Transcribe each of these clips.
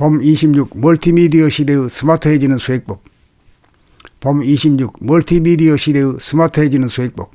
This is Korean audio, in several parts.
봄 26 멀티미디어 시대의 스마트해지는 수행법. 봄 26 멀티미디어 시대의 스마트해지는 수행법.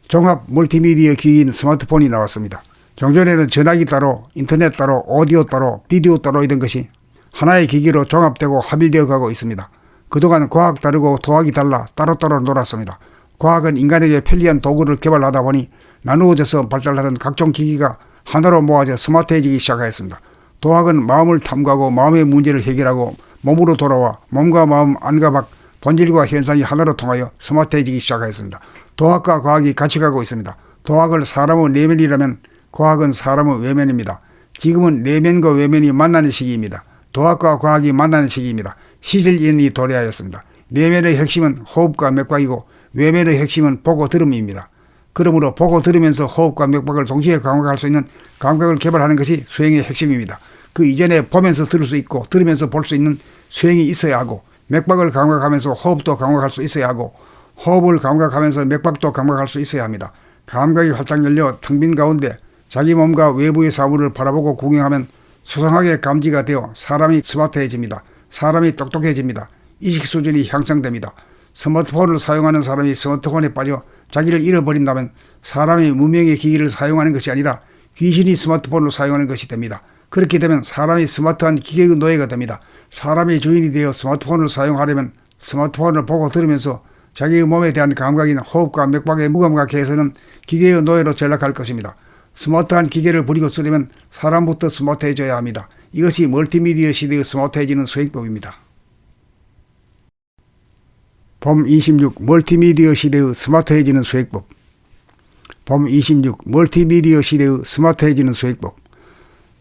종합 멀티미디어 기기인 스마트폰이 나왔습니다. 종전에는 전화기 따로, 인터넷 따로, 오디오 따로, 비디오 따로이던 것이 하나의 기기로 종합되고 합일되어 가고 있습니다. 그동안 과학 다르고 도학이 달라 따로따로 놀았습니다. 과학은 인간에게 편리한 도구를 개발하다 보니 나누어져서 발달하던 각종 기기가 하나로 모아져 스마트해지기 시작하였습니다. 도학은 마음을 탐구하고 마음의 문제를 해결하고 몸으로 돌아와 몸과 마음 안과 밖 본질과 현상이 하나로 통하여 스마트해지기 시작하였습니다. 도학과 과학이 같이 가고 있습니다. 도학을 사람의 내면이라면 과학은 사람의 외면입니다. 지금은 내면과 외면이 만나는 시기입니다. 도학과 과학이 만나는 시기입니다. 시절인이 도래하였습니다. 내면의 핵심은 호흡과 맥박이고 외면의 핵심은 보고 들음입니다. 그러므로 보고 들으면서 호흡과 맥박을 동시에 감각할 수 있는 감각을 개발하는 것이 수행의 핵심입니다. 그 이전에 보면서 들을 수 있고 들으면서 볼 수 있는 수행이 있어야 하고 맥박을 감각하면서 호흡도 감각할 수 있어야 하고 호흡을 감각하면서 맥박도 감각할 수 있어야 합니다. 감각이 활짝 열려 텅 빈 가운데 자기 몸과 외부의 사물을 바라보고 구경하면 수상하게 감지가 되어 사람이 스마트해집니다. 사람이 똑똑해집니다.意식 수준이 향상됩니다. 스마트폰을 사용하는 사람이 스마트폰에 빠져 자기를 잃어버린다면 사람이 문명의 기기를 사용하는 것이 아니라 귀신이 스마트폰을 사용하는 것이 됩니다. 그렇게 되면 사람이 스마트한 기계의 노예가 됩니다. 사람이 주인이 되어 스마트폰을 사용하려면 스마트폰을 보고 들으면서 자기의 몸에 대한 감각인 호흡과 맥박에 무감각해서는 기계의 노예로 전락할 것입니다. 스마트한 기계를 부리고 쓰려면 사람부터 스마트해져야 합니다. 이것이 멀티미디어 시대의 스마트해지는 수행법입니다. 봄 26 멀티미디어 시대의 스마트해지는 수행법. 봄 26 멀티미디어 시대의 스마트해지는 수행법.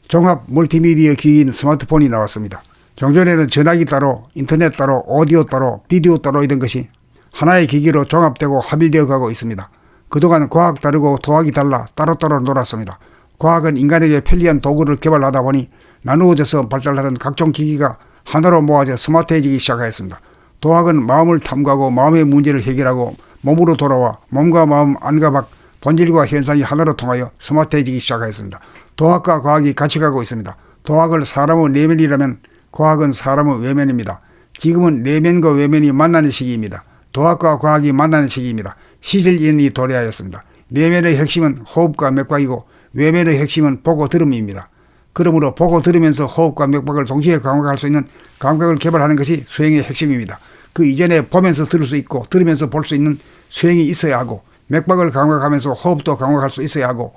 종합 멀티미디어 기기인 스마트폰이 나왔습니다. 종전에는 전화기 따로, 인터넷 따로, 오디오 따로, 비디오 따로이던 것이 하나의 기기로 종합되고 합일되어 가고 있습니다. 그동안 과학 다르고 도학이 달라 따로따로 놀았습니다. 과학은 인간에게 편리한 도구를 개발하다 보니 나누어져서 발달하던 각종 기기가 하나로 모아져 스마트해지기 시작하였습니다. 도학은 마음을 탐구하고 마음의 문제를 해결하고 몸으로 돌아와 몸과 마음 안과 밖 본질과 현상이 하나로 통하여 스마트해지기 시작하였습니다. 도학과 과학이 같이 가고 있습니다. 도학을 사람의 내면이라면 과학은 사람의 외면입니다. 지금은 내면과 외면이 만나는 시기입니다. 도학과 과학이 만나는 시기입니다. 시절인이 도래하였습니다. 내면의 핵심은 호흡과 맥박이고 외면의 핵심은 보고 들음입니다. 그러므로 보고 들으면서 호흡과 맥박을 동시에 감각할 수 있는 감각을 개발하는 것이 수행의 핵심입니다. 그 이전에 보면서 들을 수 있고 들으면서 볼 수 있는 수행이 있어야 하고 맥박을 감각하면서 호흡도 감각할 수 있어야 하고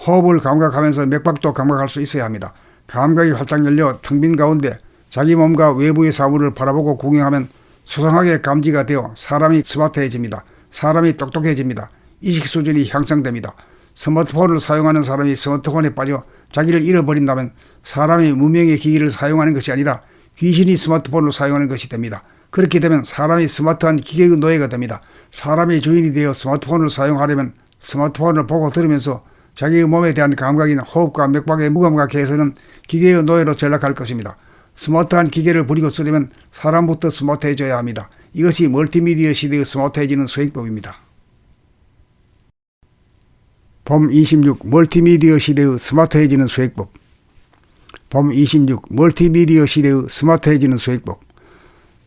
호흡을 감각하면서 맥박도 감각할 수 있어야 합니다. 감각이 활짝 열려 텅 빈 가운데 자기 몸과 외부의 사물을 바라보고 구경하면 수상하게 감지가 되어 사람이 스마트해집니다. 사람이 똑똑해집니다.意식 수준이 향상됩니다. 스마트폰을 사용하는 사람이 스마트폰에 빠져 자기를 잃어버린다면 사람이 문명의 기기를 사용하는 것이 아니라 귀신이 스마트폰을 사용하는 것이 됩니다. 그렇게 되면 사람이 스마트한 기계의 노예가 됩니다. 사람이 주인이 되어 스마트폰을 사용하려면 스마트폰을 보고 들으면서 자기의 몸에 대한 감각인 호흡과 맥박에 무감각해서는 기계의 노예로 전락할 것입니다. 스마트한 기계를 부리고 쓰려면 사람부터 스마트해져야 합니다. 이것이 멀티미디어 시대의 스마트해지는 수행법입니다. 봄 26 멀티미디어 시대의 스마트해지는 수행법. 봄 26 멀티미디어 시대의 스마트해지는 수행법.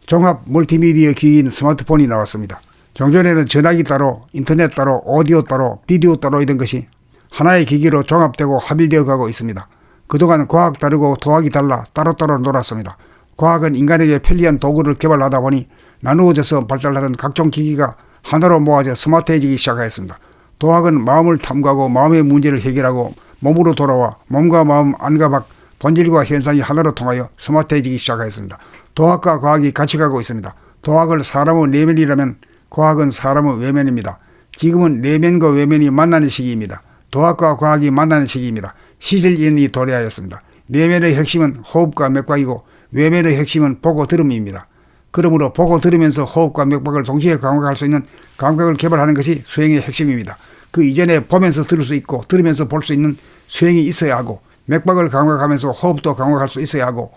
종합 멀티미디어 기기인 스마트폰이 나왔습니다. 종전에는 전화기 따로, 인터넷 따로, 오디오 따로, 비디오 따로이던 것이 하나의 기기로 종합되고 합일되어 가고 있습니다. 그동안 과학 다르고 도학이 달라 따로따로 놀았습니다. 과학은 인간에게 편리한 도구를 개발하다 보니 나누어져서 발달하던 각종 기기가 하나로 모아져 스마트해지기 시작하였습니다. 도학은 마음을 탐구하고 마음의 문제를 해결하고 몸으로 돌아와 몸과 마음 안과 밖 본질과 현상이 하나로 통하여 스마트해지기 시작하였습니다. 도학과 과학이 같이 가고 있습니다. 도학을 사람의 내면이라면 과학은 사람의 외면입니다. 지금은 내면과 외면이 만나는 시기입니다. 도학과 과학이 만나는 시기입니다. 시절인이 도래하였습니다. 내면의 핵심은 호흡과 맥박이고 외면의 핵심은 보고 들음입니다. 그러므로 보고 들으면서 호흡과 맥박을 동시에 감각할 수 있는 감각을 개발하는 것이 수행의 핵심입니다. 그 이전에 보면서 들을 수 있고 들으면서 볼 수 있는 수행이 있어야 하고 맥박을 감각하면서 호흡도 감각할 수 있어야 하고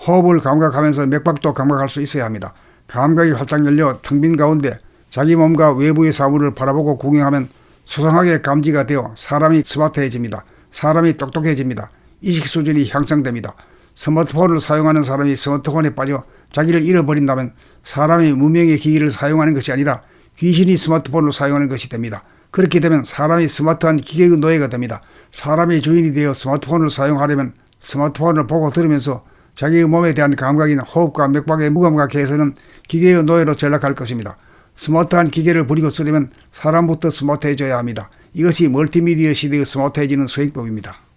호흡을 감각하면서 맥박도 감각할 수 있어야 합니다. 감각이 활짝 열려 텅 빈 가운데 자기 몸과 외부의 사물을 바라보고 구경하면 수상하게 감지가 되어 사람이 스마트해집니다. 사람이 똑똑해집니다. 意식 수준이 향상됩니다. 스마트폰을 사용하는 사람이 스마트폰에 빠져 자기를 잃어버린다면 사람이 문명의 기기를 사용하는 것이 아니라 귀신이 스마트폰을 사용하는 것이 됩니다. 그렇게 되면 사람이 스마트한 기계의 노예가 됩니다. 사람의 주인이 되어 스마트폰을 사용하려면 스마트폰을 보고 들으면서 자기의 몸에 대한 감각인 호흡과 맥박의 무감각해서는 기계의 노예로 전락할 것입니다. 스마트한 기계를 부리고 쓰려면 사람부터 스마트해져야 합니다. 이것이 멀티미디어 시대의 스마트해지는 수행법입니다.